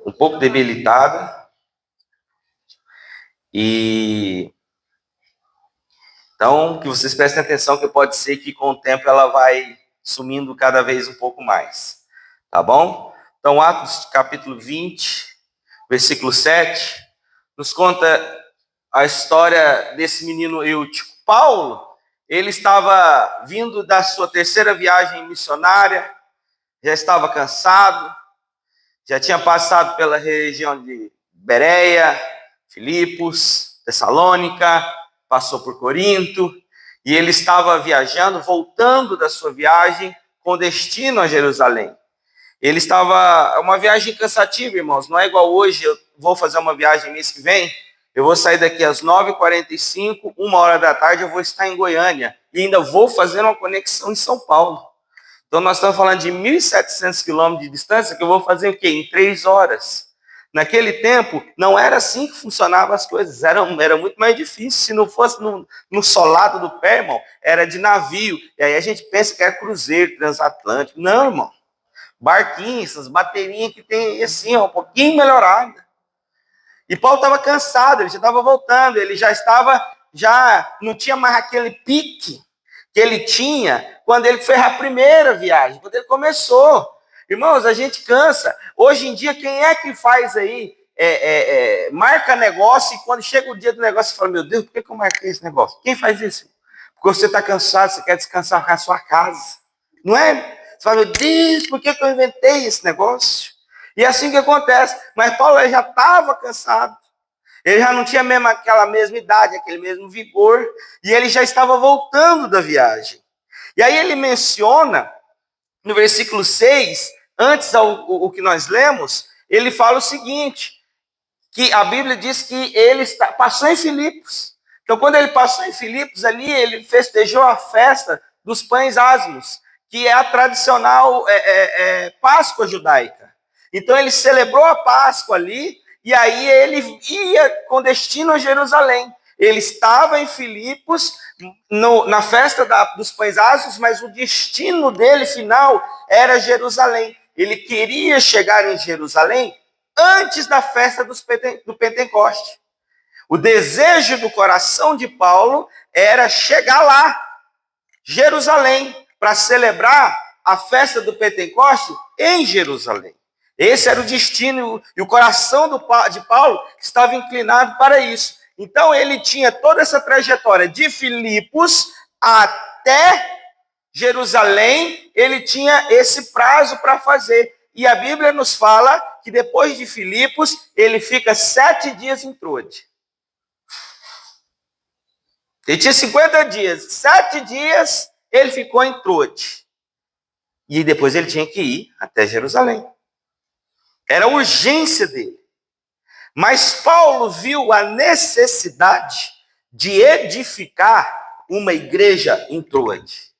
um pouco debilitada. E então, que vocês prestem atenção, que pode ser que com o tempo ela vai sumindo cada vez um pouco mais. Tá bom? Então, Atos capítulo 20, versículo 7, nos conta a história desse menino Eutico. Paulo, ele estava vindo da sua terceira viagem missionária, já estava cansado, já tinha passado pela região de Bereia, Filipos, Tessalônica, passou por Corinto, e ele estava viajando, voltando da sua viagem com destino a Jerusalém. Ele estava, uma viagem cansativa, irmãos, não é igual hoje, eu vou fazer uma viagem mês que vem, eu vou sair daqui às 9h45, 1h da tarde eu vou estar em Goiânia, e ainda vou fazer uma conexão em São Paulo. Então nós estamos falando de 1.700 quilômetros de distância, que eu vou fazer o quê? Em 3 horas. Naquele tempo, não era assim que funcionavam as coisas, era muito mais difícil. Se não fosse no solado do pé, irmão, era de navio. E aí a gente pensa que é cruzeiro transatlântico. Não, irmão. Barquinhos, essas baterias que tem assim, ó, um pouquinho melhorada. E Paulo estava cansado, ele já estava voltando, ele já não tinha mais aquele pique que ele tinha quando ele fez a primeira viagem, quando ele começou. Irmãos, a gente cansa. Hoje em dia, quem é que faz aí, marca negócio, e quando chega o dia do negócio, você fala, meu Deus, por que eu marquei esse negócio? Quem faz isso? Porque você está cansado, você quer descansar na sua casa. Não é? Você fala, meu Deus, por que eu inventei esse negócio? E é assim que acontece. Mas Paulo já estava cansado. Ele já não tinha mesmo aquela mesma idade, aquele mesmo vigor, e ele já estava voltando da viagem. E aí ele menciona, no versículo 6, antes o que nós lemos, ele fala o seguinte, que a Bíblia diz que ele passou em Filipos. Então, quando ele passou em Filipos, ali ele festejou a festa dos pães asmos, que é a tradicional Páscoa judaica. Então, ele celebrou a Páscoa ali, e aí ele ia com destino a Jerusalém. Ele estava em Filipos, na festa dos pães asmos, mas o destino dele final era Jerusalém. Ele queria chegar em Jerusalém antes da festa do Pentecoste. O desejo do coração de Paulo era chegar lá, Jerusalém, para celebrar a festa do Pentecoste em Jerusalém. Esse era o destino, e o coração de Paulo estava inclinado para isso. Então ele tinha toda essa trajetória de Filipos até Jerusalém, ele tinha esse prazo para fazer. E a Bíblia nos fala que depois de Filipos, ele fica 7 dias em Troade. Ele tinha 50 dias. 7 dias ele ficou em Troade. E depois ele tinha que ir até Jerusalém. Era a urgência dele. Mas Paulo viu a necessidade de edificar uma igreja em Troade.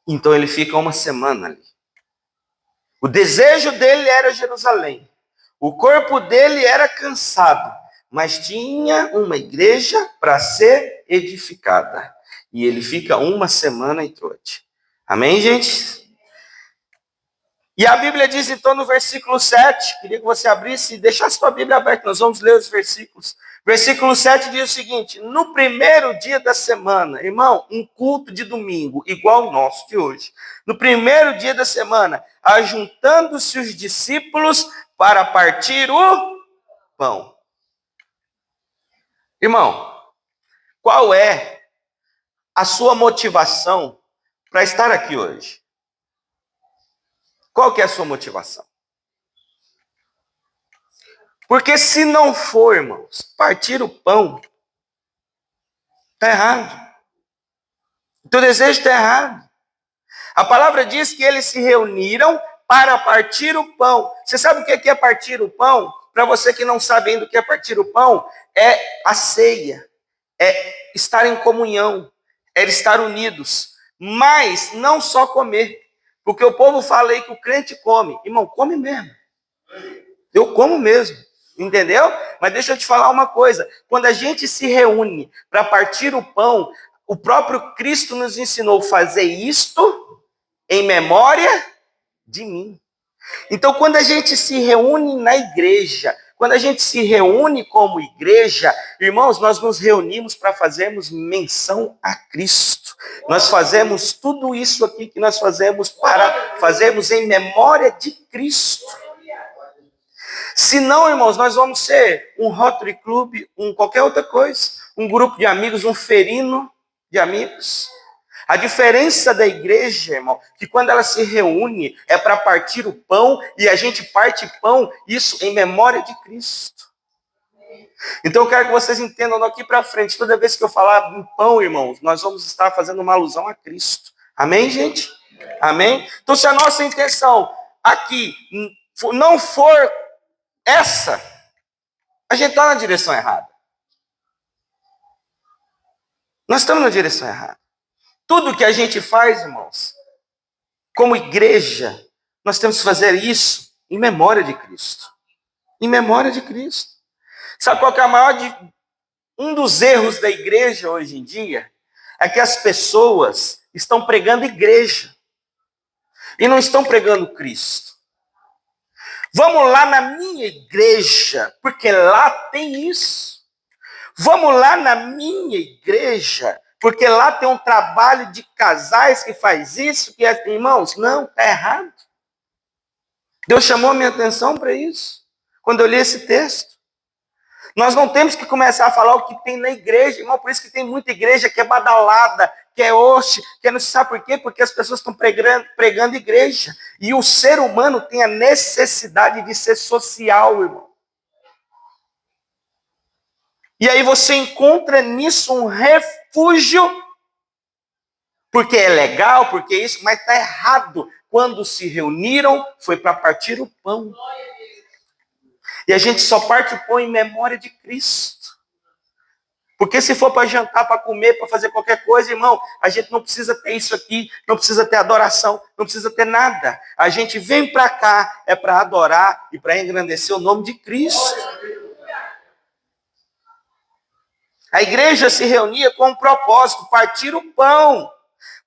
Então ele fica uma semana ali. O desejo dele era Jerusalém. O corpo dele era cansado, mas tinha uma igreja para ser edificada. E ele fica uma semana em Troade. Amém, gente? E a Bíblia diz então no versículo 7, queria que você abrisse e deixasse sua Bíblia aberta, nós vamos ler os versículos. Versículo 7 diz o seguinte: no primeiro dia da semana, irmão, um culto de domingo, igual o nosso de hoje. No primeiro dia da semana, ajuntando-se os discípulos para partir o pão. Irmão, qual é a sua motivação para estar aqui hoje? Qual que é a sua motivação? Porque se não for, irmãos, partir o pão, está errado. O teu desejo está errado. A palavra diz que eles se reuniram para partir o pão. Você sabe o que é partir o pão? Para você que não sabe ainda o que é partir o pão, é a ceia, é estar em comunhão, é estar unidos. Mas não só comer, porque o povo fala aí que o crente come. Irmão, come mesmo. Eu como mesmo. Entendeu? Mas deixa eu te falar uma coisa. Quando a gente se reúne para partir o pão, o próprio Cristo nos ensinou a fazer isto em memória de mim. Então, quando a gente se reúne na igreja, quando a gente se reúne como igreja, irmãos, nós nos reunimos para fazermos menção a Cristo. Nós fazemos tudo isso aqui que nós fazemos para fazermos em memória de Cristo. Se não, irmãos, nós vamos ser um Rotary Club, qualquer outra coisa, um grupo de amigos, um ferino de amigos. A diferença da igreja, irmão, que quando ela se reúne é para partir o pão e a gente parte pão, isso em memória de Cristo. Então eu quero que vocês entendam daqui para frente, toda vez que eu falar em pão, irmãos, nós vamos estar fazendo uma alusão a Cristo. Amém, gente? Amém? Então se a nossa intenção aqui não for essa, a gente está na direção errada. Nós estamos na direção errada. Tudo que a gente faz, irmãos, como igreja, nós temos que fazer isso em memória de Cristo. Em memória de Cristo. Sabe qual que é um dos erros da igreja hoje em dia? É que as pessoas estão pregando igreja e não estão pregando Cristo. Vamos lá na minha igreja, porque lá tem isso. Vamos lá na minha igreja, porque lá tem um trabalho de casais que faz isso, que é, irmãos, não, está errado. Deus chamou a minha atenção para isso, quando eu li esse texto. Nós não temos que começar a falar o que tem na igreja, irmão, por isso que tem muita igreja que é badalada, que é hoste, que não se sabe por quê, porque as pessoas estão pregando igreja. E o ser humano tem a necessidade de ser social, irmão. E aí você encontra nisso um refúgio, porque é legal, porque é isso, mas está errado. Quando se reuniram, foi para partir o pão. E a gente só parte o pão em memória de Cristo. Porque se for para jantar, para comer, para fazer qualquer coisa, irmão, a gente não precisa ter isso aqui, não precisa ter adoração, não precisa ter nada. A gente vem para cá, é para adorar e para engrandecer o nome de Cristo. A igreja se reunia com um propósito, partir o pão.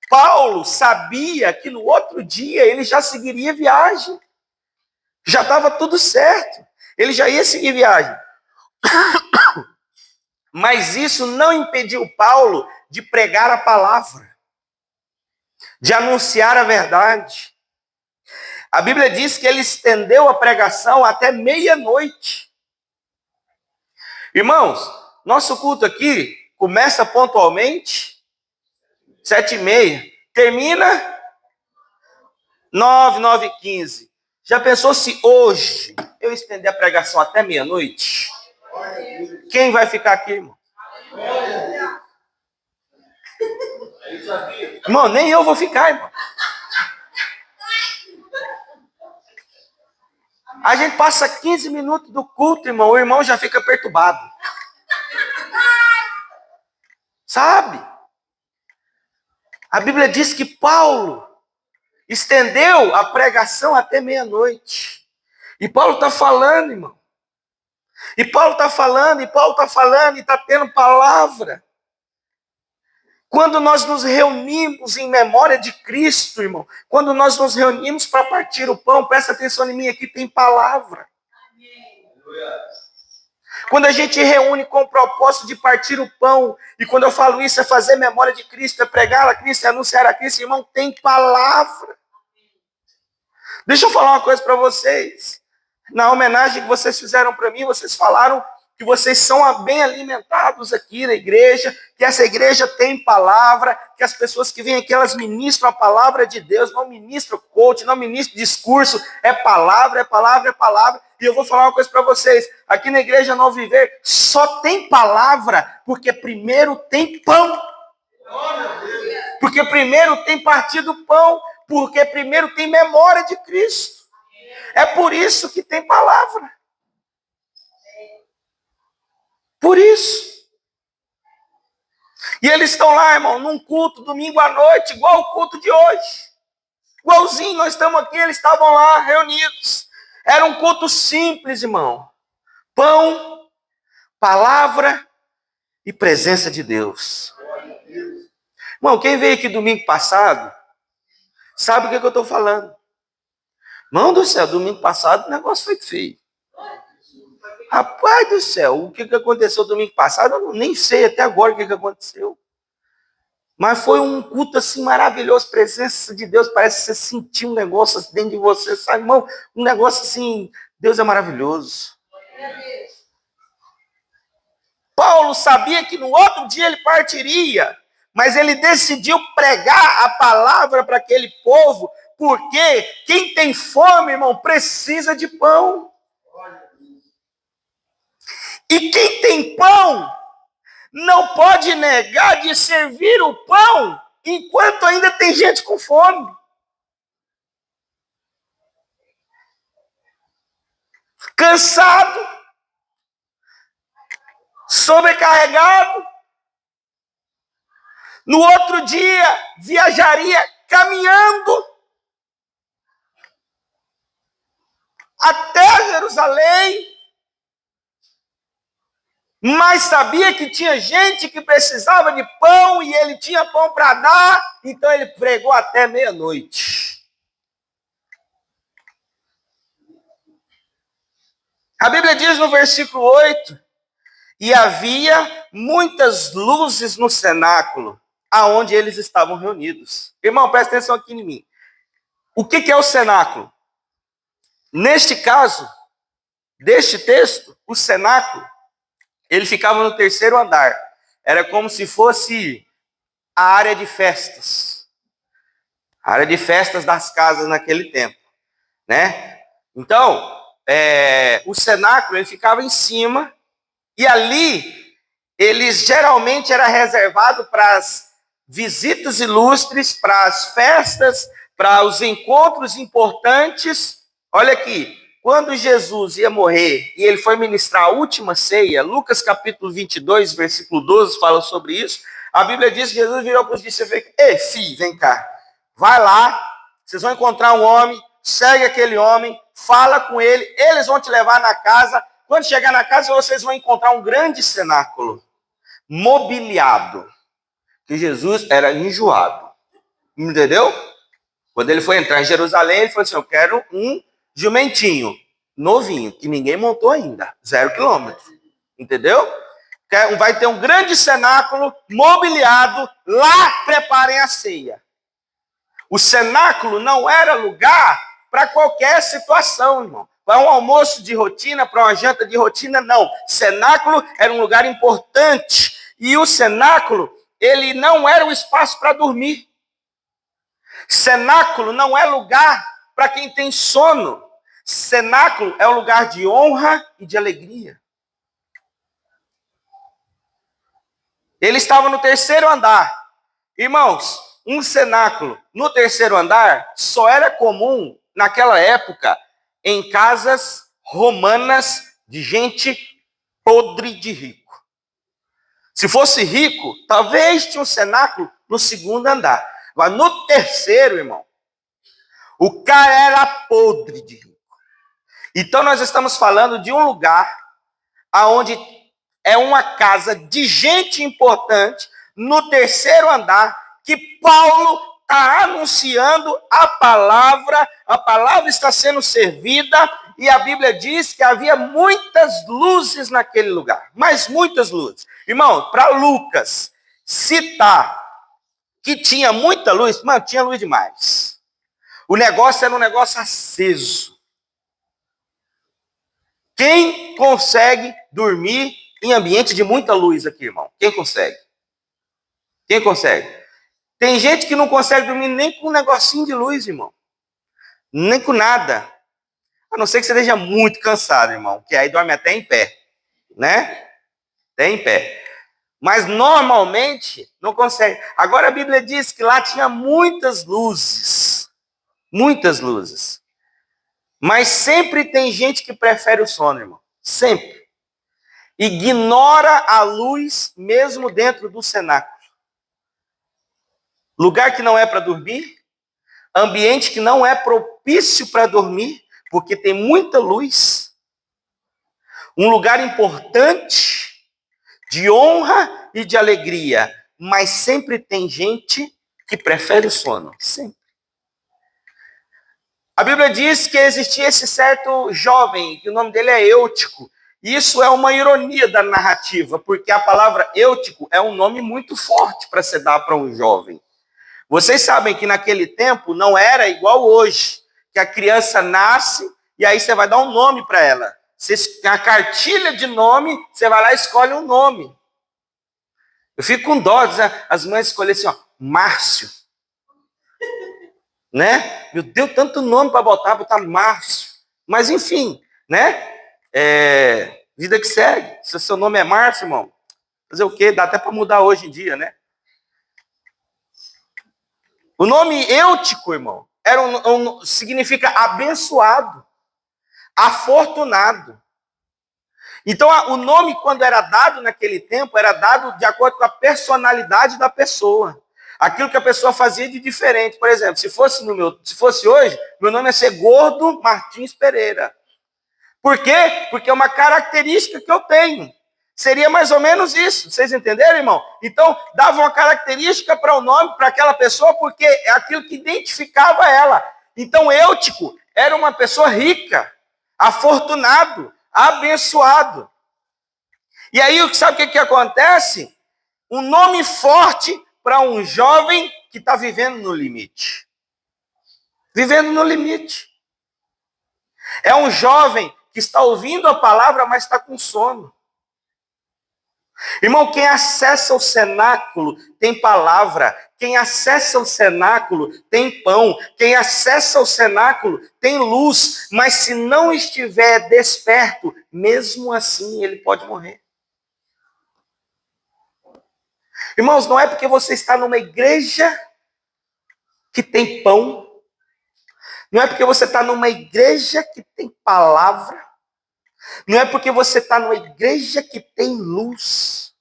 Paulo sabia que no outro dia ele já seguiria viagem. Já estava tudo certo. Ele já ia seguir viagem. Mas isso não impediu Paulo de pregar a palavra, de anunciar a verdade. A Bíblia diz que ele estendeu a pregação até meia-noite. Irmãos, nosso culto aqui começa pontualmente 7h30, termina 9, 9h15. Já pensou se hoje eu estender a pregação até meia-noite? Quem vai ficar aqui, irmão? Irmão, nem eu vou ficar, irmão. A gente passa 15 minutos do culto, irmão, o irmão já fica perturbado. Sabe? A Bíblia diz que Paulo estendeu a pregação até meia-noite. E Paulo está falando, irmão. E Paulo está falando, e está tendo palavra. Quando nós nos reunimos em memória de Cristo, irmão, quando nós nos reunimos para partir o pão, presta atenção em mim, aqui tem palavra. Quando a gente reúne com o propósito de partir o pão, e quando eu falo isso é fazer memória de Cristo, é pregar a Cristo, é anunciar a Cristo, irmão, tem palavra. Deixa eu falar uma coisa para vocês. Na homenagem que vocês fizeram para mim, vocês falaram que vocês são bem alimentados aqui na igreja, que essa igreja tem palavra, que as pessoas que vêm aqui, elas ministram a palavra de Deus, não ministram coach, não ministram discurso, é palavra, é palavra, é palavra. E eu vou falar uma coisa para vocês, aqui na igreja Novo Viver, só tem palavra, porque primeiro tem pão. Porque primeiro tem partido pão, porque primeiro tem memória de Cristo. É por isso que tem palavra. Por isso. E eles estão lá, irmão, num culto, domingo à noite, igual o culto de hoje. Igualzinho, nós estamos aqui, eles estavam lá reunidos. Era um culto simples, irmão. Pão, palavra e presença de Deus. Irmão, quem veio aqui domingo passado, sabe o que eu estou falando. Irmão do céu, domingo passado o negócio foi feio. Rapaz do céu, o que aconteceu domingo passado? Eu nem sei até agora o que aconteceu. Mas foi um culto assim maravilhoso, presença de Deus, parece que você sentiu um negócio assim dentro de você, sabe, irmão? Um negócio assim, Deus é maravilhoso. Paulo sabia que no outro dia ele partiria, mas ele decidiu pregar a palavra para aquele povo, porque quem tem fome, irmão, precisa de pão. E quem tem pão não pode negar de servir o pão enquanto ainda tem gente com fome. Cansado, sobrecarregado. No outro dia, viajaria caminhando até Jerusalém, mas sabia que tinha gente que precisava de pão e ele tinha pão para dar, então ele pregou até meia-noite. A Bíblia diz no versículo 8, e havia muitas luzes no cenáculo, aonde eles estavam reunidos. Irmão, presta atenção aqui em mim. O que é o cenáculo? Neste caso, deste texto, o cenáculo, ele ficava no terceiro andar. Era como se fosse a área de festas. A área de festas das casas naquele tempo, né? Então, o cenáculo, ele ficava em cima, e ali, eles geralmente era reservado para as visitas ilustres, para as festas, para os encontros importantes. Olha aqui, quando Jesus ia morrer e ele foi ministrar a última ceia, Lucas capítulo 22, versículo 12, fala sobre isso. A Bíblia diz que Jesus virou para os discípulos e falou: ei, filho, vem cá, vai lá, vocês vão encontrar um homem, segue aquele homem, fala com ele, eles vão te levar na casa. Quando chegar na casa, vocês vão encontrar um grande cenáculo, mobiliado, que Jesus era enjoado. Entendeu? Quando ele foi entrar em Jerusalém, ele falou assim: eu quero um jumentinho novinho, que ninguém montou ainda, 0 quilômetro. Entendeu? Vai ter um grande cenáculo mobiliado, lá preparem a ceia. O cenáculo não era lugar para qualquer situação, irmão. Para um almoço de rotina, para uma janta de rotina, não. Cenáculo era um lugar importante. E o cenáculo, ele não era um espaço para dormir. Cenáculo não é lugar para quem tem sono. Cenáculo é um lugar de honra e de alegria. Ele estava no terceiro andar. Irmãos, um cenáculo no terceiro andar só era comum naquela época em casas romanas de gente podre de rico. Se fosse rico, talvez tinha um cenáculo no segundo andar. Mas no terceiro, irmão, o cara era podre de rico. Então nós estamos falando de um lugar onde é uma casa de gente importante, no terceiro andar, que Paulo está anunciando a palavra está sendo servida, e a Bíblia diz que havia muitas luzes naquele lugar, mas muitas luzes. Irmão, para Lucas citar que tinha muita luz, mano, tinha luz demais. O negócio era um negócio aceso. Quem consegue dormir em ambiente de muita luz aqui, irmão? Quem consegue? Quem consegue? Tem gente que não consegue dormir nem com um negocinho de luz, irmão. Nem com nada. A não ser que você esteja muito cansado, irmão. Que aí dorme até em pé. Né? Até em pé. Mas normalmente não consegue. Agora a Bíblia diz que lá tinha muitas luzes. Muitas luzes. Mas sempre tem gente que prefere o sono, irmão. Sempre. Ignora a luz mesmo dentro do cenáculo. Lugar que não é para dormir, ambiente que não é propício para dormir, porque tem muita luz. Um lugar importante, de honra e de alegria, mas sempre tem gente que prefere o sono. Sempre. A Bíblia diz que existia esse certo jovem, que o nome dele é Eutico. Isso é uma ironia da narrativa, porque a palavra Eutico é um nome muito forte para se dar para um jovem. Vocês sabem que naquele tempo não era igual hoje, que a criança nasce e aí você vai dar um nome para ela. A cartilha de nome, você vai lá e escolhe um nome. Eu fico com dó, as mães escolhem assim, ó, Márcio. Né? Meu Deus, tanto nome para botar Márcio. Mas enfim, né? Vida que segue. Se o seu nome é Márcio, irmão, fazer o quê? Dá até para mudar hoje em dia, né? O nome Eutico, irmão, significa abençoado, afortunado. Então, o nome, quando era dado naquele tempo, era dado de acordo com a personalidade da pessoa. Aquilo que a pessoa fazia de diferente. Por exemplo, se fosse hoje, meu nome ia ser Gordo Martins Pereira. Por quê? Porque é uma característica que eu tenho. Seria mais ou menos isso. Vocês entenderam, irmão? Então, dava uma característica para o nome, para aquela pessoa, porque é aquilo que identificava ela. Então, Eutico era uma pessoa rica, afortunado, abençoado. E aí, sabe o que acontece? Um nome forte para um jovem que está vivendo no limite. Vivendo no limite. É um jovem que está ouvindo a palavra, mas está com sono. Irmão, quem acessa o cenáculo tem palavra. Quem acessa o cenáculo tem pão. Quem acessa o cenáculo tem luz. Mas se não estiver desperto, mesmo assim ele pode morrer. Irmãos, não é porque você está numa igreja que tem pão. Não é porque você está numa igreja que tem palavra. Não é porque você está numa igreja que tem luz,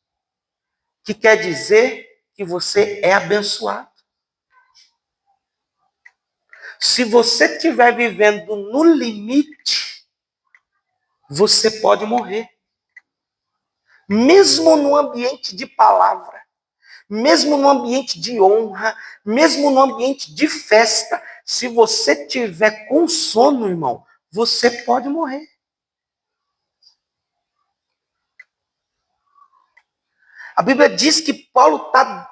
que quer dizer que você é abençoado. Se você estiver vivendo no limite, você pode morrer. Mesmo no ambiente de palavra, mesmo no ambiente de honra, mesmo no ambiente de festa, se você tiver com sono, irmão, você pode morrer. A Bíblia diz que Paulo está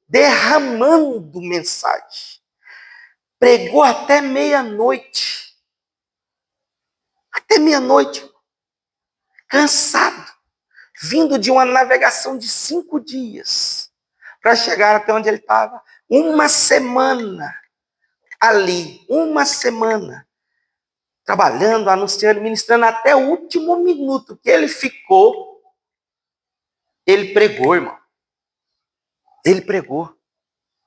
derramando mensagem. Pregou até meia-noite. Até meia-noite. Cansado. Vindo de uma navegação de 5 dias. Para chegar até onde ele estava. Uma semana ali. Uma semana. Trabalhando, anunciando, ministrando até o último minuto que ele ficou. Ele pregou, irmão. Ele pregou.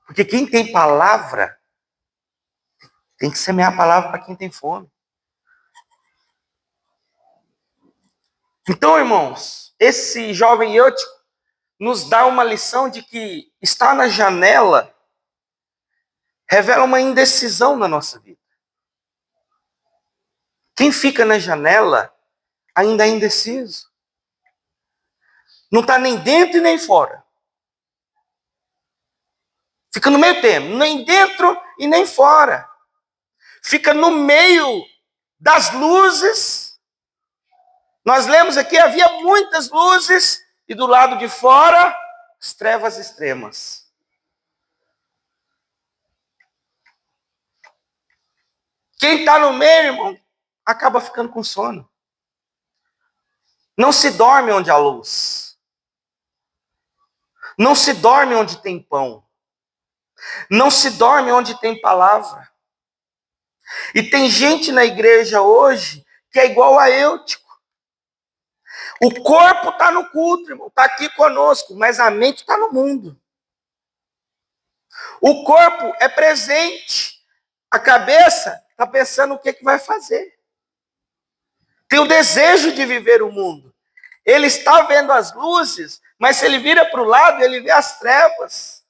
Porque quem tem palavra tem que semear a palavra para quem tem fome. Então, irmãos, esse jovem Eutico nos dá uma lição de que estar na janela revela uma indecisão na nossa vida. Quem fica na janela ainda é indeciso. Não está nem dentro e nem fora. Fica no meio termo, nem dentro e nem fora. Fica no meio das luzes. Nós lemos aqui, havia muitas luzes e do lado de fora, as trevas extremas. Quem está no meio, irmão, acaba ficando com sono. Não se dorme onde há luz. Não se dorme onde tem pão. Não se dorme onde tem palavra. E tem gente na igreja hoje que é igual a Eutico. O corpo está no culto, irmão, está aqui conosco, mas a mente está no mundo. O corpo é presente. A cabeça está pensando o que vai fazer. Tem o desejo de viver o mundo. Ele está vendo as luzes, mas se ele vira para o lado, ele vê as trevas.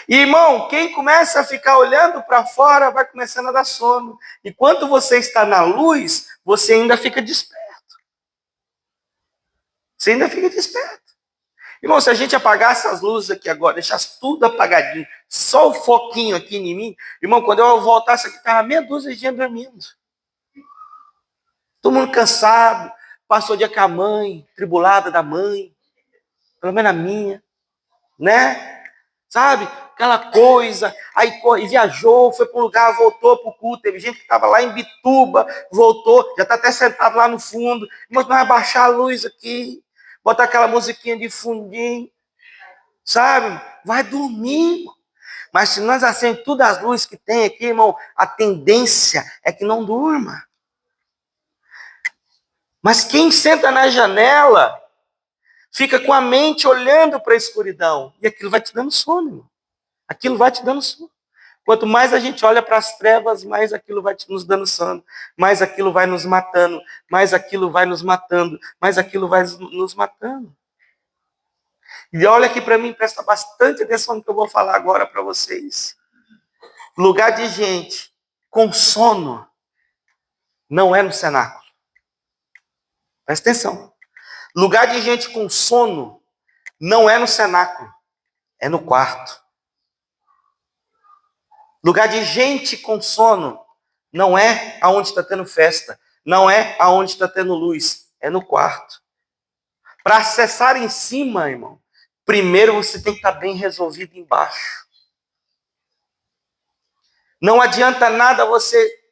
E, irmão, quem começa a ficar olhando para fora vai começando a dar sono. E quando você está na luz, você ainda fica desperto. Você ainda fica desperto. Irmão, se a gente apagasse as luzes aqui agora, deixasse tudo apagadinho, só o foquinho aqui em mim, irmão, quando eu voltasse aqui, estava meia dúzia de gente dormindo. Todo mundo cansado, passou o dia com a mãe, tribulada da mãe, pelo menos a minha, né? Sabe? Aquela coisa, aí viajou, foi para um lugar, voltou para o culto, teve gente que estava lá em Bituba, voltou, já está até sentado lá no fundo, mas nós vamos baixar a luz aqui, botar aquela musiquinha de fundinho, sabe? Vai dormir. Mas se nós acendemos todas as luzes que tem aqui, irmão, a tendência é que não durma. Mas quem senta na janela, fica com a mente olhando para a escuridão, e aquilo vai te dando sono, irmão. Aquilo vai te dando sono. Quanto mais a gente olha para as trevas, mais aquilo vai nos dando sono, mais aquilo vai nos matando, mais aquilo vai nos matando, mais aquilo vai nos matando. E olha aqui para mim, presta bastante atenção no que eu vou falar agora para vocês. Lugar de gente com sono não é no cenáculo. Presta atenção. Lugar de gente com sono não é no cenáculo, é no quarto. Lugar de gente com sono não é aonde está tendo festa, não é aonde está tendo luz, é no quarto. Para acessar em cima, irmão, primeiro você tem que estar bem resolvido embaixo. Não adianta nada você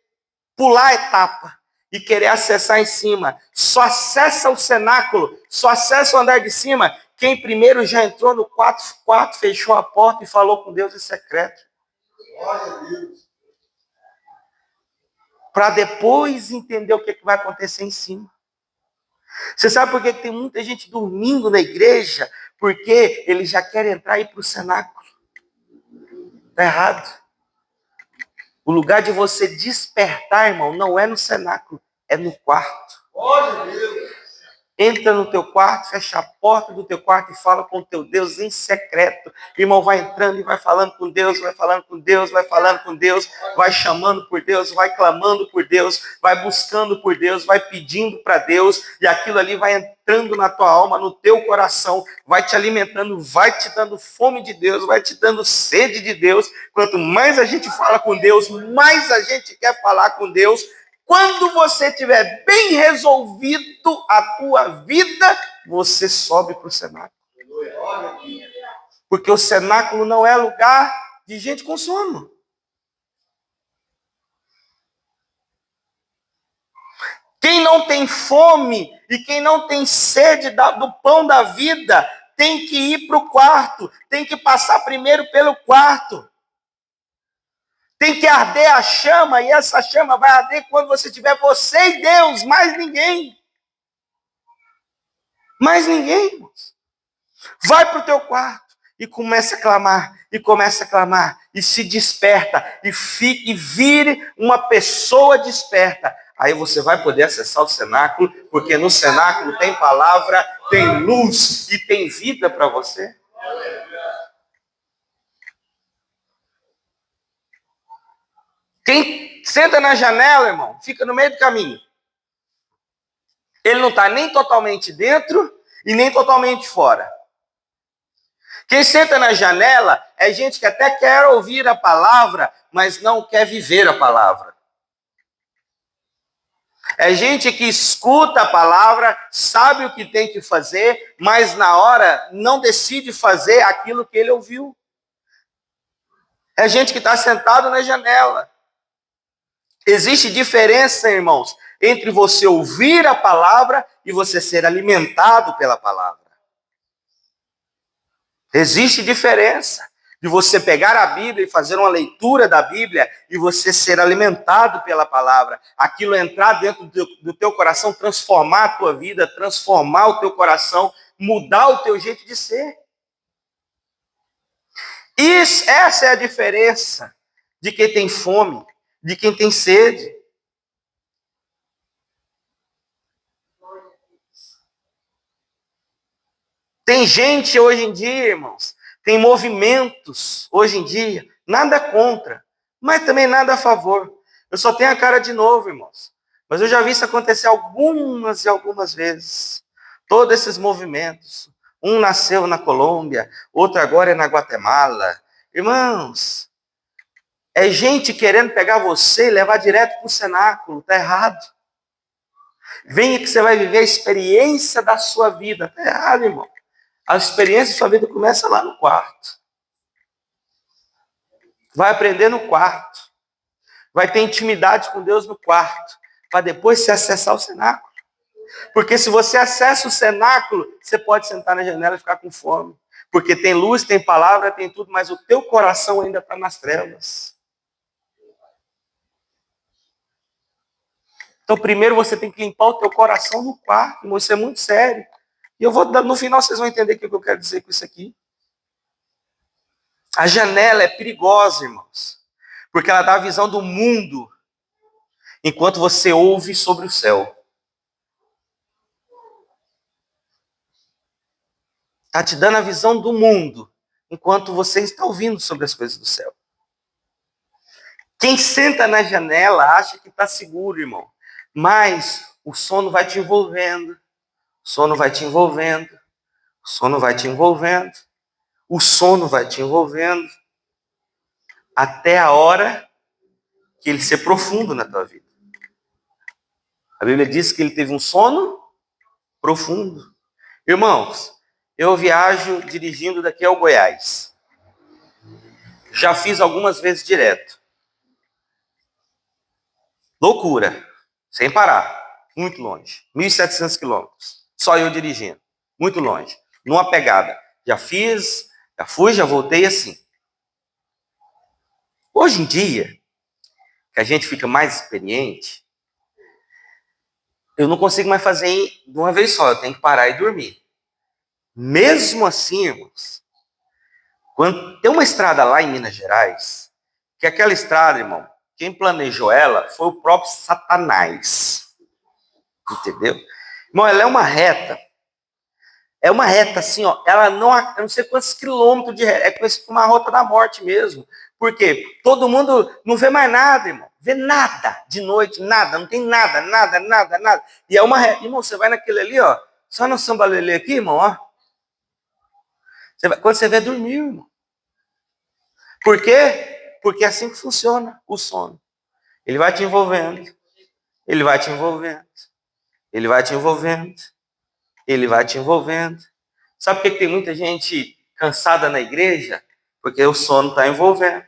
pular a etapa e querer acessar em cima. Só acessa o cenáculo, só acessa o andar de cima quem primeiro já entrou no quarto, fechou a porta e falou com Deus em secreto. Glória a Deus. Para depois entender o que vai acontecer em cima. Você sabe por que tem muita gente dormindo na igreja? Porque ele já quer entrar e ir para o cenáculo. Está errado. O lugar de você despertar, irmão, não é no cenáculo, é no quarto. Glória a Deus. Entra no teu quarto, fecha a porta do teu quarto e fala com o teu Deus em secreto. Irmão, vai entrando e vai falando com Deus, vai falando com Deus, vai falando com Deus, vai chamando por Deus, vai clamando por Deus, vai buscando por Deus, vai pedindo para Deus, e aquilo ali vai entrando na tua alma, no teu coração, vai te alimentando, vai te dando fome de Deus, vai te dando sede de Deus. Quanto mais a gente fala com Deus, mais a gente quer falar com Deus. Quando você tiver bem resolvido a tua vida, você sobe para o cenáculo. Porque o cenáculo não é lugar de gente com sono. Quem não tem fome e quem não tem sede do pão da vida, tem que ir para o quarto, tem que passar primeiro pelo quarto. Tem que arder a chama, e essa chama vai arder quando você tiver você e Deus, mais ninguém. Mais ninguém, irmãos. Vai para o teu quarto e começa a clamar, e se desperta, e vire uma pessoa desperta. Aí você vai poder acessar o cenáculo, porque no cenáculo tem palavra, tem luz e tem vida para você. Quem senta na janela, irmão, fica no meio do caminho. Ele não está nem totalmente dentro e nem totalmente fora. Quem senta na janela é gente que até quer ouvir a palavra, mas não quer viver a palavra. É gente que escuta a palavra, sabe o que tem que fazer, mas na hora não decide fazer aquilo que ele ouviu. É gente que está sentado na janela. Existe diferença, irmãos, entre você ouvir a palavra e você ser alimentado pela palavra. Existe diferença de você pegar a Bíblia e fazer uma leitura da Bíblia e você ser alimentado pela palavra. Aquilo entrar dentro do teu coração, transformar a tua vida, transformar o teu coração, mudar o teu jeito de ser. Essa é a diferença de quem tem fome, de quem tem sede. Tem gente hoje em dia, irmãos, tem movimentos hoje em dia, nada contra, mas também nada a favor. Eu só tenho a cara de novo, irmãos. Mas eu já vi isso acontecer algumas e algumas vezes. Todos esses movimentos, Um nasceu na Colômbia, outro agora é na Guatemala. Irmãos, é gente querendo pegar você e levar direto para o cenáculo. Está errado. Venha que você vai viver a experiência da sua vida. Está errado, irmão. A experiência da sua vida começa lá no quarto. Vai aprender no quarto. Vai ter intimidade com Deus no quarto. Para depois você acessar o cenáculo. Porque se você acessa o cenáculo, você pode sentar na janela e ficar com fome. Porque tem luz, tem palavra, tem tudo, mas o teu coração ainda está nas trevas. Então, primeiro você tem que limpar o teu coração no quarto, irmão. Isso é muito sério. E eu vou, no final, vocês vão entender o que eu quero dizer com isso aqui. A janela é perigosa, irmãos. Porque ela dá a visão do mundo, enquanto você ouve sobre o céu. Está te dando a visão do mundo, enquanto você está ouvindo sobre as coisas do céu. Quem senta na janela acha que está seguro, irmão. Mas o sono vai te envolvendo. O sono vai te envolvendo. O sono vai te envolvendo. O sono vai te envolvendo. Até a hora que ele ser profundo na tua vida. A Bíblia diz que ele teve um sono profundo. Irmãos, eu viajo dirigindo daqui ao Goiás. Já fiz algumas vezes direto. Loucura. Sem parar. Muito longe. 1.700 quilômetros. Só eu dirigindo. Muito longe. Numa pegada. Já fiz, já fui, já voltei assim. Hoje em dia, que a gente fica mais experiente, eu não consigo mais fazer de uma vez só. Eu tenho que parar e dormir. Mesmo assim, irmãos, quando tem uma estrada lá em Minas Gerais, que aquela estrada, irmão, quem planejou ela foi o próprio Satanás. Entendeu? Irmão, ela é uma reta. É uma reta assim, ó. Ela não, eu não sei quantos quilômetros de reta. É conhecido como uma rota da morte mesmo. Por quê? Todo mundo não vê mais nada, irmão. Vê nada de noite, nada. Não tem nada, nada, nada, nada. E é uma reta. Irmão, você vai naquele ali, ó. Só no sambalelê aqui, irmão, ó. Quando você vê, dormiu, irmão. Por quê? Porque é assim que funciona o sono. Ele vai te envolvendo. Ele vai te envolvendo. Ele vai te envolvendo. Ele vai te envolvendo. Sabe por que tem muita gente cansada na igreja? Porque o sono está envolvendo.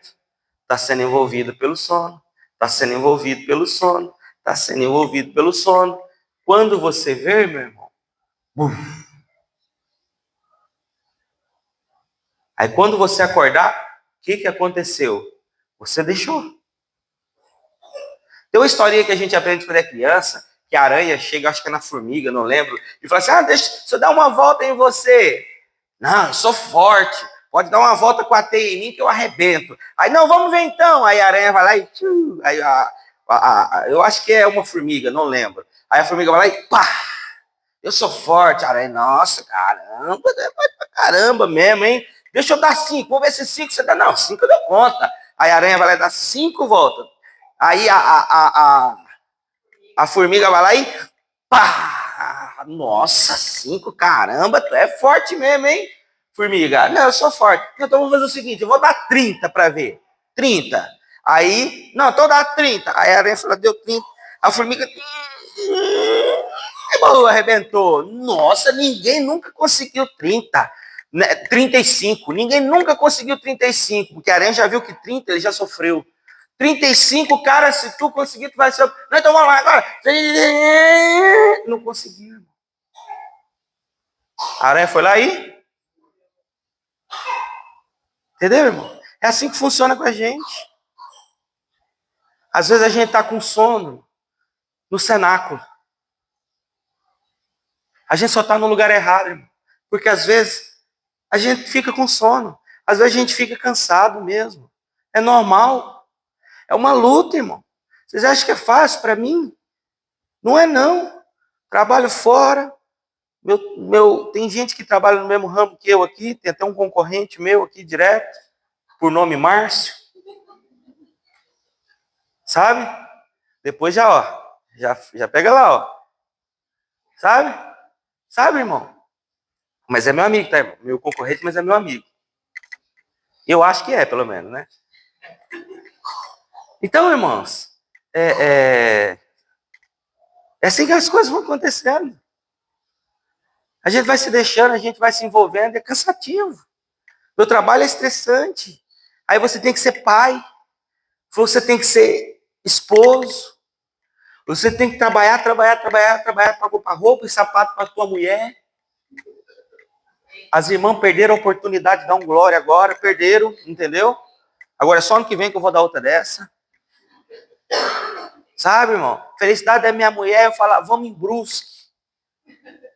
Está sendo envolvido pelo sono. Está sendo envolvido pelo sono. Está sendo envolvido pelo sono. Quando você vê, meu irmão, aí quando você acordar, o que aconteceu? Você deixou. Tem uma historinha que a gente aprende quando é criança, que a aranha chega, acho que é na formiga, não lembro, e fala assim, deixa eu dar uma volta em você. Não, eu sou forte, pode dar uma volta com a teia em mim que eu arrebento. Aí, não, vamos ver então. Aí a aranha vai lá e... Aí eu acho que é uma formiga, não lembro. Aí a formiga vai lá e pá! Eu sou forte, aranha. Nossa, caramba, caramba mesmo, hein? Deixa eu dar 5, vamos ver se 5 você dá. Não, 5 eu dou conta. Aí a aranha vai lá e dá 5 voltas. Aí a formiga vai lá e pá! Nossa, 5, caramba, tu é forte mesmo, hein? Formiga, não, eu sou forte. Então vamos fazer o seguinte, eu vou dar 30 para ver. 30. Aí, não, então dá 30. Aí a aranha fala, deu 30. A formiga... arrebentou. Nossa, ninguém nunca conseguiu 30. 35. Ninguém nunca conseguiu 35. Porque a aranha já viu que 30 ele já sofreu. 35, cara, se tu conseguir, tu vai ser... Não, então vamos lá agora. Não conseguiu. A aranha foi lá e... Entendeu, irmão? É assim que funciona com a gente. Às vezes a gente está com sono no cenáculo. A gente só está no lugar errado, irmão. Porque às vezes a gente fica com sono. Às vezes a gente fica cansado mesmo. É normal. É uma luta, irmão. Vocês acham que é fácil para mim? Não é não. Trabalho fora. Tem gente que trabalha no mesmo ramo que eu aqui. Tem até um concorrente meu aqui direto. Por nome Márcio. Sabe? Depois já, ó. Já pega lá, ó. Sabe? Sabe, irmão? Mas é meu amigo, tá, irmão? Meu concorrente, mas é meu amigo. Eu acho que é, pelo menos, né? Então, irmãos, é assim que as coisas vão acontecendo. A gente vai se deixando, a gente vai se envolvendo, é cansativo. Meu trabalho é estressante. Aí você tem que ser pai, você tem que ser esposo, você tem que trabalhar para comprar roupa e sapato para tua mulher. As irmãs perderam a oportunidade de dar um glória agora, perderam, entendeu? Agora é só ano que vem que eu vou dar outra dessa. Sabe, irmão? Felicidade da minha mulher, eu falo, vamos em Brusque.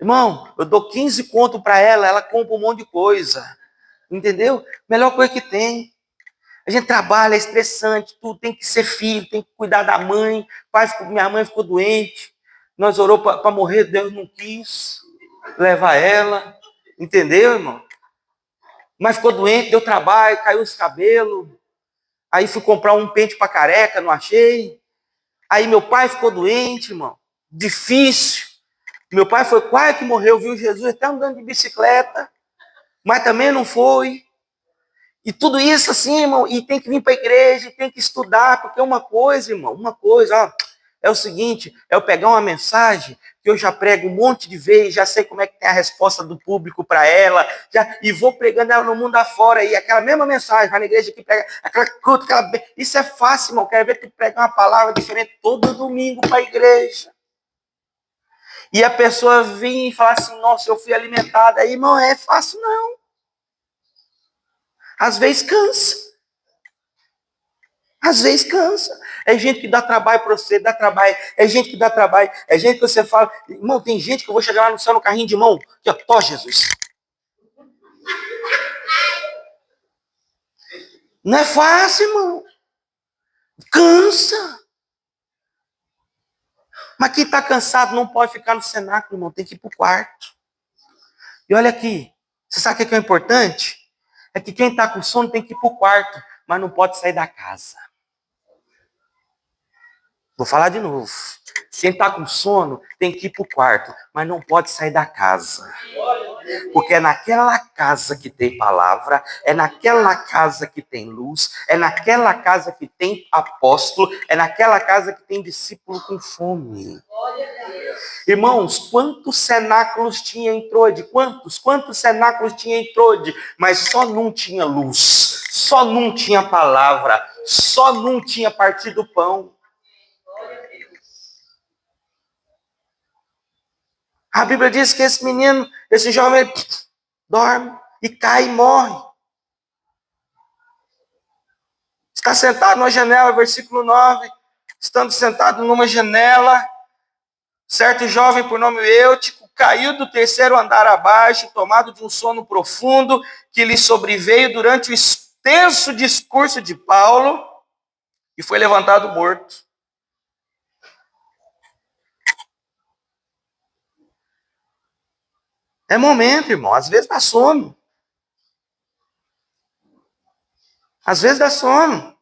Irmão, eu dou 15 conto para ela, ela compra um monte de coisa. Entendeu? Melhor coisa que tem. A gente trabalha, é estressante, tudo tem que ser filho, tem que cuidar da mãe. Minha mãe ficou doente. Nós orou para morrer, Deus não quis levar ela. Entendeu, irmão? Mas ficou doente, deu trabalho, caiu os cabelos. Aí fui comprar um pente para careca, não achei. Aí meu pai ficou doente, irmão. Difícil. Meu pai foi quase que morreu, viu Jesus até andando de bicicleta. Mas também não foi. E tudo isso assim, irmão, e tem que vir para a igreja, tem que estudar, porque uma coisa, irmão, ó, é o seguinte, é eu pegar uma mensagem que eu já prego um monte de vezes, já sei como é que tem a resposta do público para ela, e vou pregando ela no mundo afora, e aquela mesma mensagem, vai na igreja que prega, isso é fácil, irmão, quero ver tu pregar uma palavra diferente todo domingo para a igreja. E a pessoa vir e falar assim, nossa, eu fui alimentada, aí, irmão, é fácil não. Às vezes cansa. Às vezes cansa. É gente que dá trabalho para você, dá trabalho. É gente que dá trabalho. É gente que você fala, irmão, tem gente que eu vou chegar lá no céu no carrinho de mão. Aqui, ó, tó, Jesus. Não é fácil, irmão. Cansa. Mas quem está cansado não pode ficar no cenáculo, irmão. Tem que ir para o quarto. E olha aqui. Você sabe o que é importante? É que quem está com sono tem que ir para o quarto, mas não pode sair da casa. Vou falar de novo. Quem está com sono tem que ir para o quarto, mas não pode sair da casa. Porque é naquela casa que tem palavra, é naquela casa que tem luz, é naquela casa que tem apóstolo, é naquela casa que tem discípulo com fome. Irmãos, quantos cenáculos tinha em Trode? Quantos cenáculos tinha em Trode? Mas só não tinha luz, só não tinha palavra, só não tinha partido do pão. A Bíblia diz que esse menino, esse jovem, dorme e cai e morre. Está sentado numa janela, versículo 9. Estando sentado numa janela, certo jovem por nome Eutico caiu do terceiro andar abaixo, tomado de um sono profundo que lhe sobreveio durante o extenso discurso de Paulo e foi levantado morto. É momento, irmão. Às vezes dá sono. Às vezes dá sono.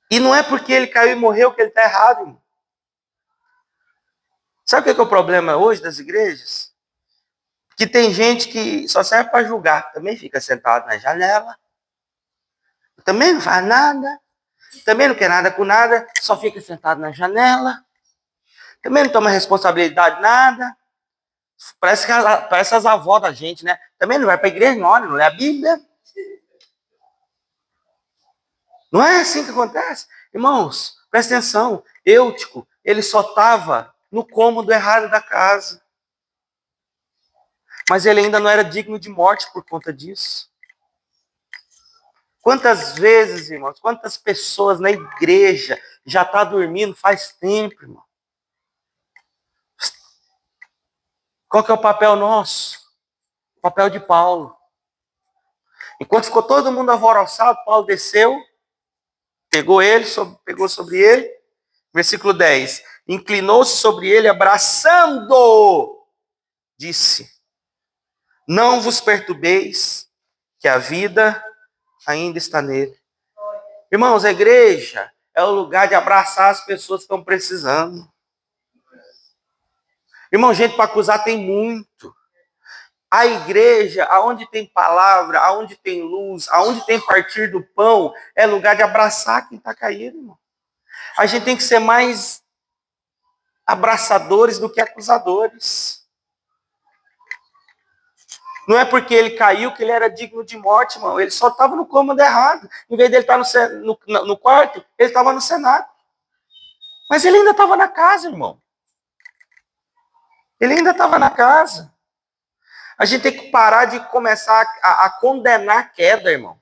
E não é porque ele caiu e morreu que ele está errado, irmão. Sabe o que é o problema hoje das igrejas? Que tem gente que só serve para julgar. Também fica sentado na janela. Também não faz nada. Também não quer nada com nada. Só fica sentado na janela. Também não toma responsabilidade de nada. Parece as avós da gente, né? Também não vai para a igreja, não lê a Bíblia. Não é assim que acontece? Irmãos, presta atenção. Eutico, ele só estava no cômodo errado da casa. Mas ele ainda não era digno de morte por conta disso. Quantas vezes, irmãos, quantas pessoas na igreja já estão dormindo faz tempo, irmão? Qual que é o papel nosso? O papel de Paulo. Enquanto ficou todo mundo alvoroçado, Paulo desceu, pegou sobre ele, versículo 10, inclinou-se sobre ele, abraçando, disse, não vos perturbeis, que a vida ainda está nele. Irmãos, a igreja é o lugar de abraçar as pessoas que estão precisando. Irmão, gente para acusar tem muito. A igreja, aonde tem palavra, aonde tem luz, aonde tem partir do pão, é lugar de abraçar quem está caído, irmão. A gente tem que ser mais abraçadores do que acusadores. Não é porque ele caiu que ele era digno de morte, irmão. Ele só estava no cômodo errado. Em vez dele estar no quarto, ele estava no cenáculo. Mas ele ainda estava na casa, irmão. Ele ainda estava na casa. A gente tem que parar de começar a condenar a queda, irmão.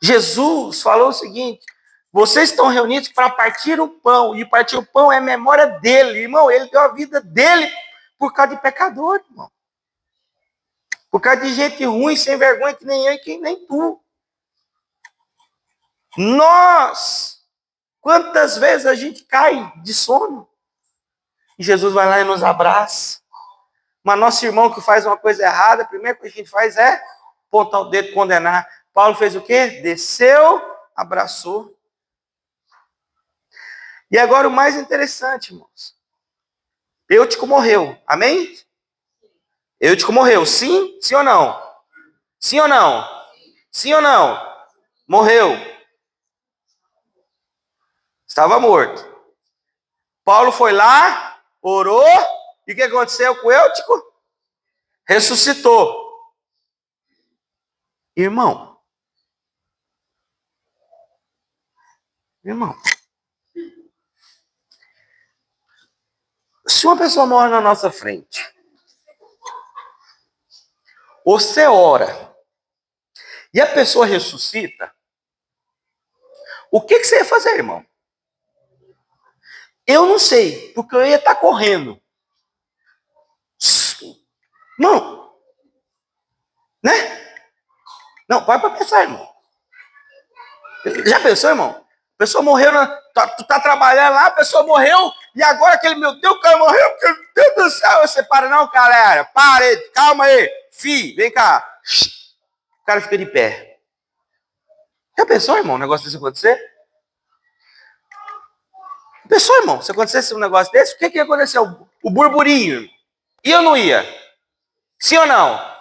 Jesus falou o seguinte: vocês estão reunidos para partir o pão, e partir o pão é memória dele, irmão. Ele deu a vida dele por causa de pecador, irmão. Por causa de gente ruim, sem vergonha, que nem eu e que nem tu. Nós, quantas vezes a gente cai de sono? E Jesus vai lá e nos abraça. Mas nosso irmão que faz uma coisa errada, a primeira coisa que a gente faz é apontar o dedo e condenar. Paulo fez o quê? Desceu, abraçou. E agora o mais interessante, irmãos. Eutico morreu. Amém? Eutico morreu. Sim? Sim ou não? Sim ou não? Sim ou não? Morreu. Estava morto. Paulo foi lá, orou, e o que aconteceu com Eutico? Ressuscitou. Irmão, se uma pessoa morre na nossa frente, você ora, e a pessoa ressuscita, o que você ia fazer, irmão? Eu não sei, porque eu ia estar correndo. Não. Né? Não, para pra pensar, irmão. Já pensou, irmão? A pessoa morreu, tu tá trabalhando lá, a pessoa morreu, e agora aquele, meu Deus, o cara morreu, meu Deus do céu, você para, não, galera, para aí, calma aí, vem cá. O cara fica de pé. Já pensou, irmão, um negócio desse acontecer? Pensou, irmão, se acontecesse um negócio desse, o que ia acontecer? O burburinho. Ia ou não ia? Sim ou não?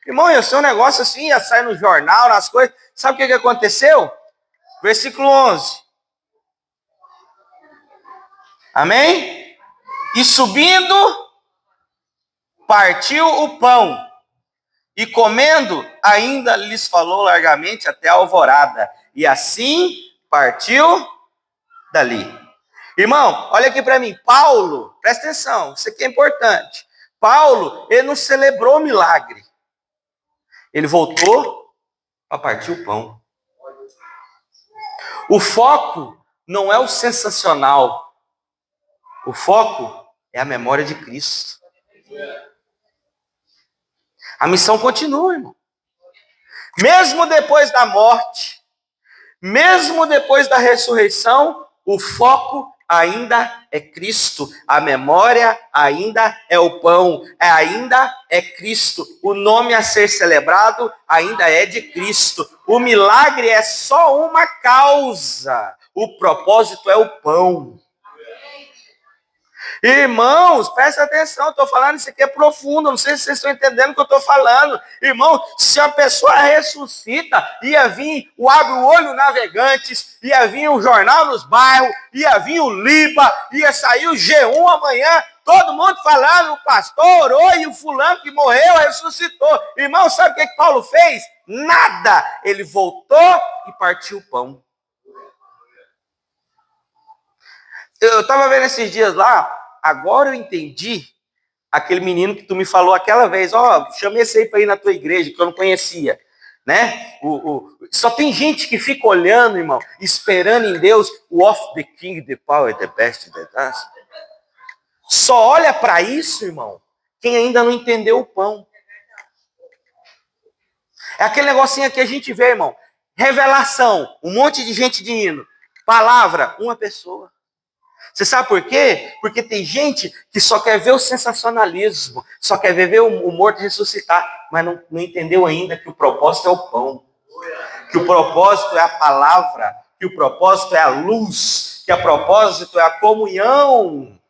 Irmão, ia ser um negócio assim, ia sair no jornal, nas coisas. Sabe o que aconteceu? Versículo 11. Amém? E subindo, partiu o pão. E comendo, ainda lhes falou largamente até a alvorada. E assim partiu dali. Irmão, olha aqui para mim. Paulo, presta atenção, isso aqui é importante. Paulo, ele não celebrou o milagre. Ele voltou para partir o pão. O foco não é o sensacional. O foco é a memória de Cristo. A missão continua, irmão. Mesmo depois da morte, mesmo depois da ressurreição, o foco ainda é Cristo. A memória ainda é o pão, ainda é Cristo. O nome a ser celebrado ainda é de Cristo. O milagre é só uma causa. O propósito é o pão. Irmãos, presta atenção, estou falando, isso aqui é profundo, não sei se vocês estão entendendo o que eu estou falando. Irmão, se a pessoa ressuscita, ia vir o Abre o Olho Navegantes, ia vir o Jornal nos Bairros, ia vir o Liba, ia sair o G1 amanhã, todo mundo falando, o pastor orou e o fulano que morreu ressuscitou. Irmão, sabe o que Paulo fez? Nada, ele voltou e partiu o pão. Eu estava vendo esses dias lá, agora eu entendi aquele menino que tu me falou aquela vez, chamei esse aí para ir na tua igreja, que eu não conhecia, né? Só tem gente que fica olhando, irmão, esperando em Deus, o of the king, the power, the best, the best. Só olha para isso, irmão, quem ainda não entendeu o pão. É aquele negocinho que a gente vê, irmão, revelação, um monte de gente de hino, palavra, uma pessoa. Você sabe por quê? Porque tem gente que só quer ver o sensacionalismo, só quer ver o morto ressuscitar, mas não entendeu ainda que o propósito é o pão, que o propósito é a palavra, que o propósito é a luz, que o propósito é a comunhão.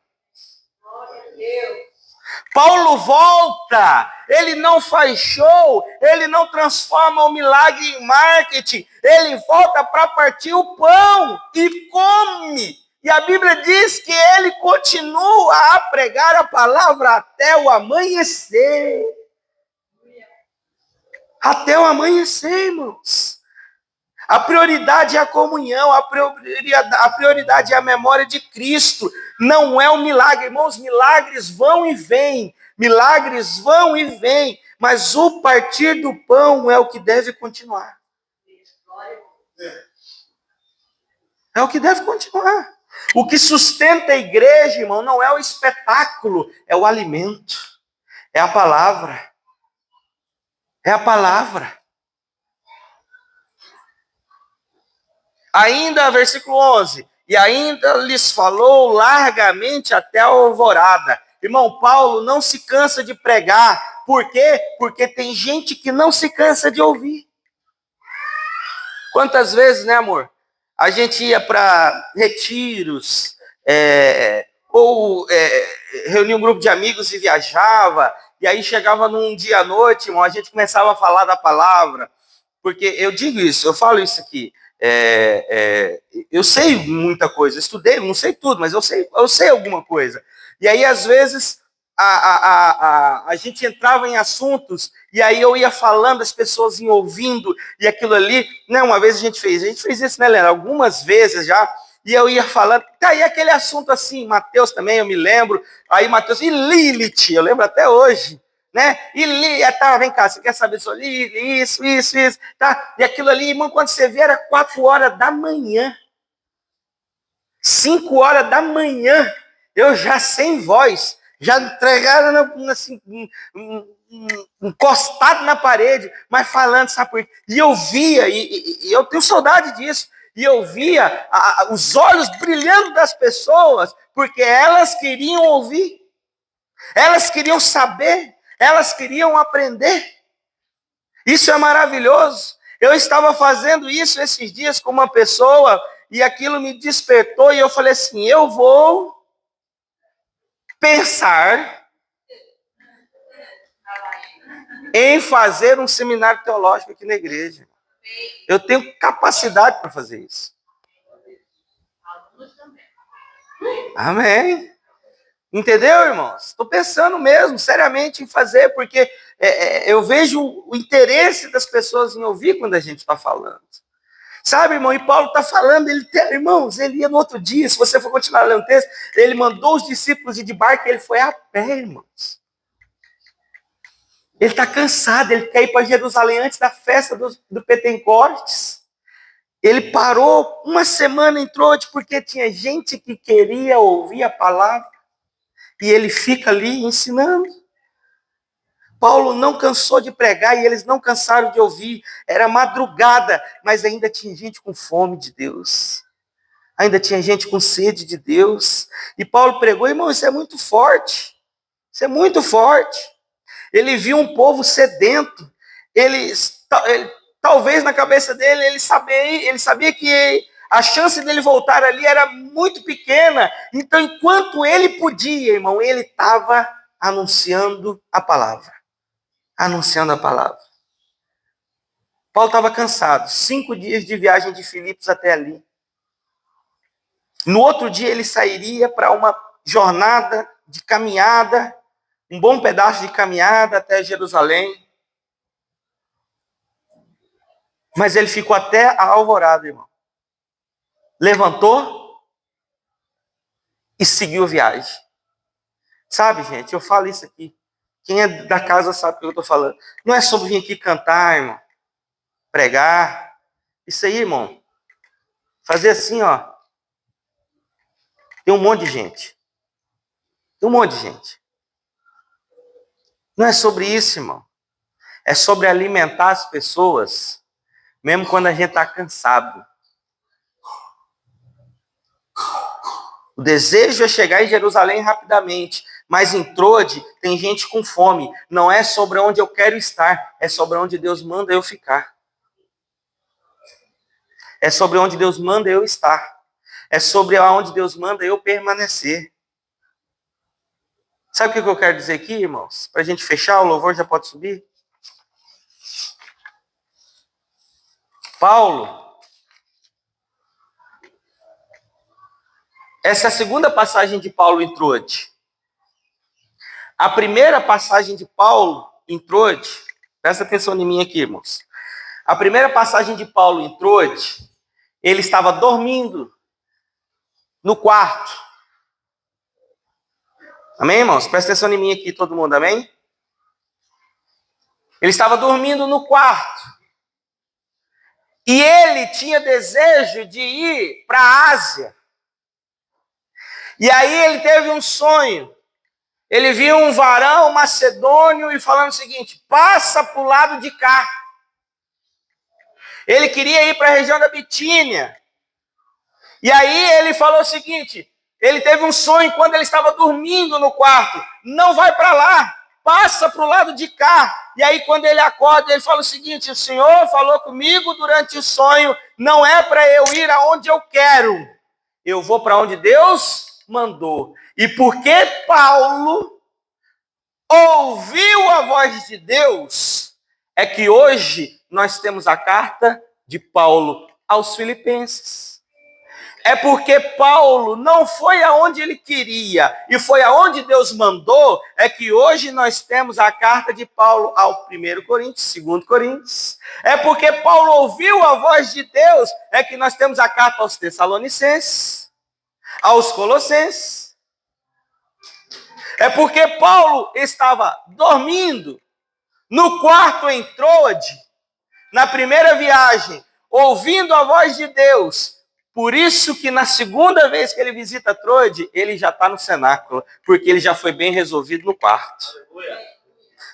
Paulo volta, ele não faz show, ele não transforma o milagre em marketing, ele volta para partir o pão e come. E a Bíblia diz que ele continua a pregar a palavra até o amanhecer. Até o amanhecer, irmãos. A prioridade é a comunhão, a prioridade é a memória de Cristo, não é o milagre. Irmãos, milagres vão e vêm, mas o partir do pão é o que deve continuar. É o que deve continuar. O que sustenta a igreja, irmão, não é o espetáculo, é o alimento, é a palavra. É a palavra. Ainda, versículo 11, e ainda lhes falou largamente até a alvorada. Irmão, Paulo não se cansa de pregar. Por quê? Porque tem gente que não se cansa de ouvir. Quantas vezes, né, amor? A gente ia para retiros, reunia um grupo de amigos e viajava, e aí chegava num dia à noite, irmão, a gente começava a falar da palavra. Porque eu digo isso, eu falo isso aqui. Eu sei muita coisa, estudei, não sei tudo, mas eu sei alguma coisa. E aí, às vezes, a gente entrava em assuntos, e aí eu ia falando, as pessoas iam ouvindo, e aquilo ali, né, uma vez a gente fez isso, né, Leandro? Algumas vezes já, e eu ia falando, tá, e aquele assunto assim, Mateus também, eu me lembro, aí Mateus, e Lilith, eu lembro até hoje, né? Tá, vem cá, você quer saber sobre isso, tá? E aquilo ali, irmão, quando você vê, era 4 horas da manhã. 5 horas da manhã, eu já sem voz, já entregado assim, encostado na parede, mas falando, sabe por quê? E eu via, e eu tenho saudade disso, e eu via os olhos brilhando das pessoas, porque elas queriam ouvir, elas queriam saber, elas queriam aprender. Isso é maravilhoso. Eu estava fazendo isso esses dias com uma pessoa e aquilo me despertou e eu falei assim, eu vou pensar em fazer um seminário teológico aqui na igreja. Eu tenho capacidade para fazer isso. Amém. Entendeu, irmãos? Estou pensando mesmo, seriamente, em fazer, porque eu vejo o interesse das pessoas em ouvir quando a gente está falando. Sabe, irmão, e Paulo está falando, irmãos, ele ia no outro dia, se você for continuar lendo o texto, ele mandou os discípulos ir de barco, ele foi a pé, irmãos. Ele está cansado, ele quer ir para Jerusalém antes da festa do Pentecostes. Ele parou, uma semana entrou, porque tinha gente que queria ouvir a palavra. E ele fica ali ensinando. Paulo não cansou de pregar e eles não cansaram de ouvir. Era madrugada, mas ainda tinha gente com fome de Deus. Ainda tinha gente com sede de Deus. E Paulo pregou, irmão, isso é muito forte. Isso é muito forte. Ele viu um povo sedento. Talvez na cabeça dele, ele sabia que a chance dele voltar ali era muito pequena. Então, enquanto ele podia, irmão, ele estava anunciando a palavra. Anunciando a palavra. Paulo estava cansado. 5 dias de viagem de Filipos até ali. No outro dia ele sairia para uma jornada de caminhada, um bom pedaço de caminhada até Jerusalém. Mas ele ficou até a alvorada, irmão. Levantou e seguiu a viagem. Sabe, gente, eu falo isso aqui. Quem é da casa sabe o que eu estou falando. Não é sobre vir aqui cantar, irmão. Pregar. Isso aí, irmão. Fazer assim, ó. Tem um monte de gente. Tem um monte de gente. Não é sobre isso, irmão. É sobre alimentar as pessoas, mesmo quando a gente está cansado. O desejo é chegar em Jerusalém rapidamente, mas em Trode tem gente com fome. Não é sobre onde eu quero estar, é sobre onde Deus manda eu ficar. É sobre onde Deus manda eu estar. É sobre onde Deus manda eu permanecer. Sabe o que eu quero dizer aqui, irmãos? Para a gente fechar, o louvor já pode subir. Paulo, essa é a segunda passagem de Paulo em Troade. A primeira passagem de Paulo em Troade, presta atenção em mim aqui, irmãos. A primeira passagem de Paulo em Troade, ele estava dormindo no quarto. Amém, irmãos? Presta atenção em mim aqui, todo mundo, amém? Ele estava dormindo no quarto. E ele tinha desejo de ir para a Ásia. E aí ele teve um sonho. Ele viu um varão macedônio e falando o seguinte: passa para o lado de cá. Ele queria ir para a região da Bitínia. E aí ele falou o seguinte: ele teve um sonho quando ele estava dormindo no quarto. Não vai para lá, passa para o lado de cá. E aí quando ele acorda, ele fala o seguinte: o Senhor falou comigo durante o sonho, não é para eu ir aonde eu quero. Eu vou para onde Deus mandou. E porque Paulo ouviu a voz de Deus, é que hoje nós temos a carta de Paulo aos Filipenses. É porque Paulo não foi aonde ele queria e foi aonde Deus mandou, é que hoje nós temos a carta de Paulo ao 1 Coríntios, 2 Coríntios. É porque Paulo ouviu a voz de Deus, é que nós temos a carta aos Tessalonicenses, aos Colossenses. É porque Paulo estava dormindo no quarto em Troade, na primeira viagem, ouvindo a voz de Deus. Por isso que na segunda vez que ele visita Troade, ele já está no cenáculo, porque ele já foi bem resolvido no quarto.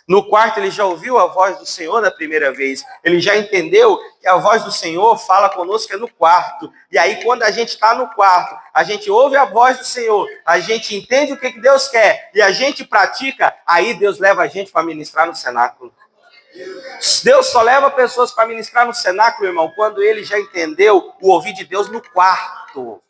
No quarto ele já ouviu a voz do Senhor da primeira vez, ele já entendeu que a voz do Senhor fala conosco é no quarto. E aí quando a gente está no quarto, a gente ouve a voz do Senhor, a gente entende o que Deus quer e a gente pratica, aí Deus leva a gente para ministrar no cenáculo. Deus só leva pessoas para ministrar no cenáculo, irmão, quando ele já entendeu o ouvir de Deus no quarto.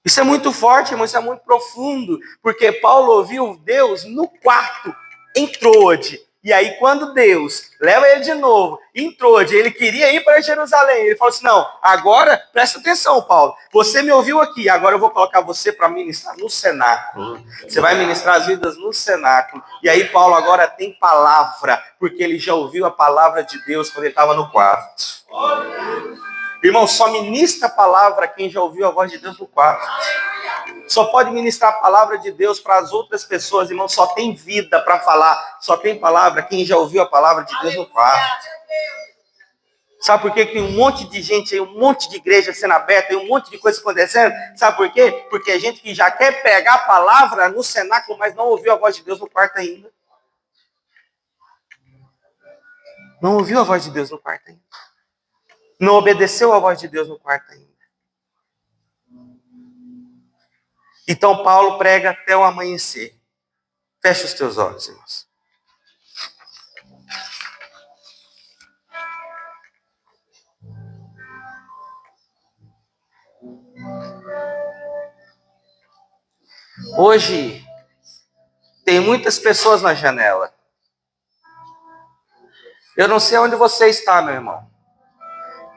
Isso é muito forte, irmão, isso é muito profundo, porque Paulo ouviu Deus no quarto, em Troade. E aí, quando Deus leva ele de novo, em Troade, ele queria ir para Jerusalém. Ele falou assim: não, agora, presta atenção, Paulo. Você me ouviu aqui, agora eu vou colocar você para ministrar no cenáculo. Você vai ministrar as vidas no cenáculo. E aí, Paulo agora tem palavra, porque ele já ouviu a palavra de Deus quando ele estava no quarto. Irmão, só ministra a palavra quem já ouviu a voz de Deus no quarto. Só pode ministrar a palavra de Deus para as outras pessoas, irmão. Só tem vida para falar, só tem palavra quem já ouviu a palavra de Deus no quarto. Sabe por quê? Tem um monte de gente aí, um monte de igreja sendo aberta, tem um monte de coisa acontecendo. Sabe por quê? Porque é gente que já quer pegar a palavra no cenáculo, mas não ouviu a voz de Deus no quarto ainda. Não ouviu a voz de Deus no quarto ainda. Não obedeceu a voz de Deus no quarto ainda. Então Paulo prega até o amanhecer. Fecha os teus olhos, irmãos. Hoje tem muitas pessoas na janela. Eu não sei onde você está, meu irmão.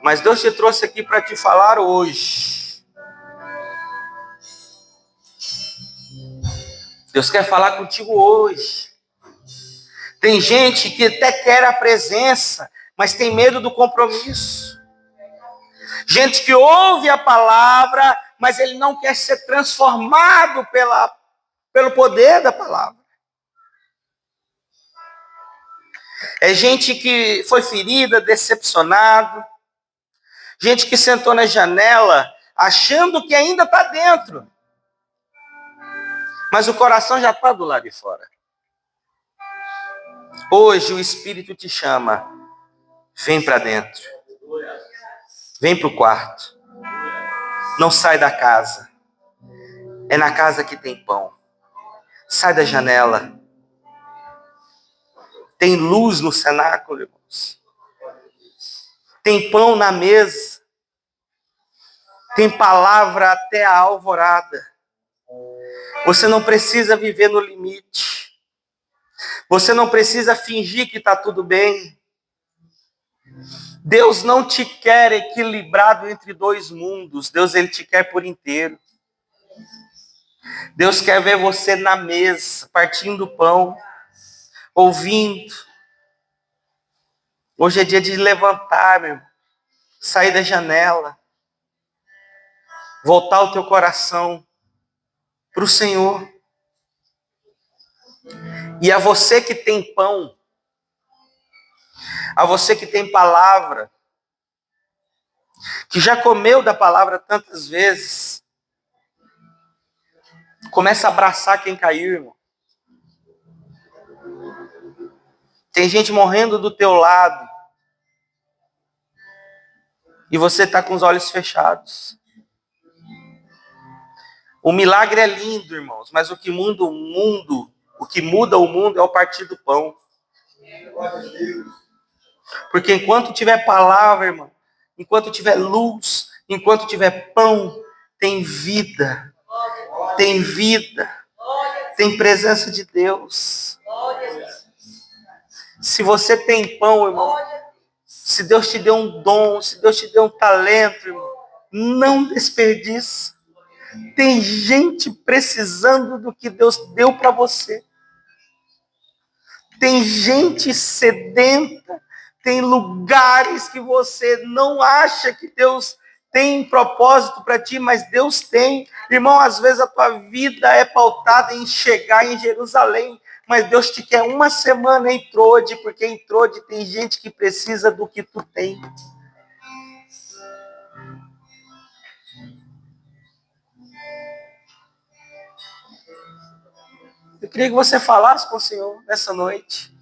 Mas Deus te trouxe aqui para te falar hoje. Deus quer falar contigo hoje. Tem gente que até quer a presença, mas tem medo do compromisso. Gente que ouve a palavra, mas ele não quer ser transformado pelo poder da palavra. É gente que foi ferida, decepcionado. Gente que sentou na janela achando que ainda está dentro. Mas o coração já está do lado de fora. Hoje o Espírito te chama. Vem para dentro. Vem para o quarto. Não sai da casa. É na casa que tem pão. Sai da janela. Tem luz no cenáculo, irmãos. Tem pão na mesa. Tem palavra até a alvorada. Você não precisa viver no limite. Você não precisa fingir que está tudo bem. Deus não te quer equilibrado entre dois mundos. Deus, Ele te quer por inteiro. Deus quer ver você na mesa, partindo o pão, ouvindo. Hoje é dia de levantar, meu irmão, sair da janela, voltar o teu coração para o Senhor. E a você que tem pão, a você que tem palavra, que já comeu da palavra tantas vezes, começa a abraçar quem caiu, irmão. Tem gente morrendo do teu lado e você está com os olhos fechados. O milagre é lindo, irmãos, mas o que muda o mundo é o partir do pão. Porque enquanto tiver palavra, irmão, enquanto tiver luz, enquanto tiver pão, tem vida, tem presença de Deus. Se você tem pão, irmão, se Deus te deu um dom, se Deus te deu um talento, irmão, não desperdice. Tem gente precisando do que Deus deu para você. Tem gente sedenta, tem lugares que você não acha que Deus tem propósito para ti, mas Deus tem. Irmão, às vezes a tua vida é pautada em chegar em Jerusalém, mas Deus te quer uma semana em Trode, porque em Trode tem gente que precisa do que tu tem. Eu queria que você falasse com o Senhor nessa noite.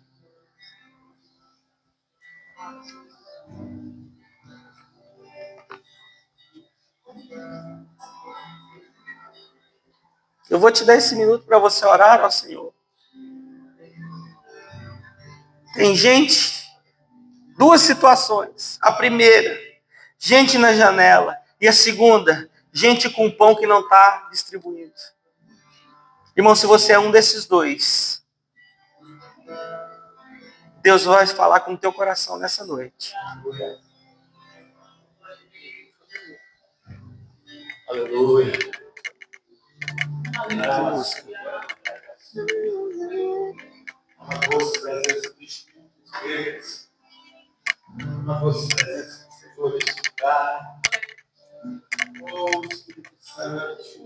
Eu vou te dar esse minuto para você orar ao Senhor. Tem gente, duas situações. A primeira, gente na janela. E a segunda, gente com pão que não está distribuído. Irmão, se você é um desses dois, Deus vai falar com o teu coração nessa noite. Aleluia. Que música. Uma voz presença do Espírito de Deus. Uma voz presença do Senhor glorificar. Oh, Espírito Santo.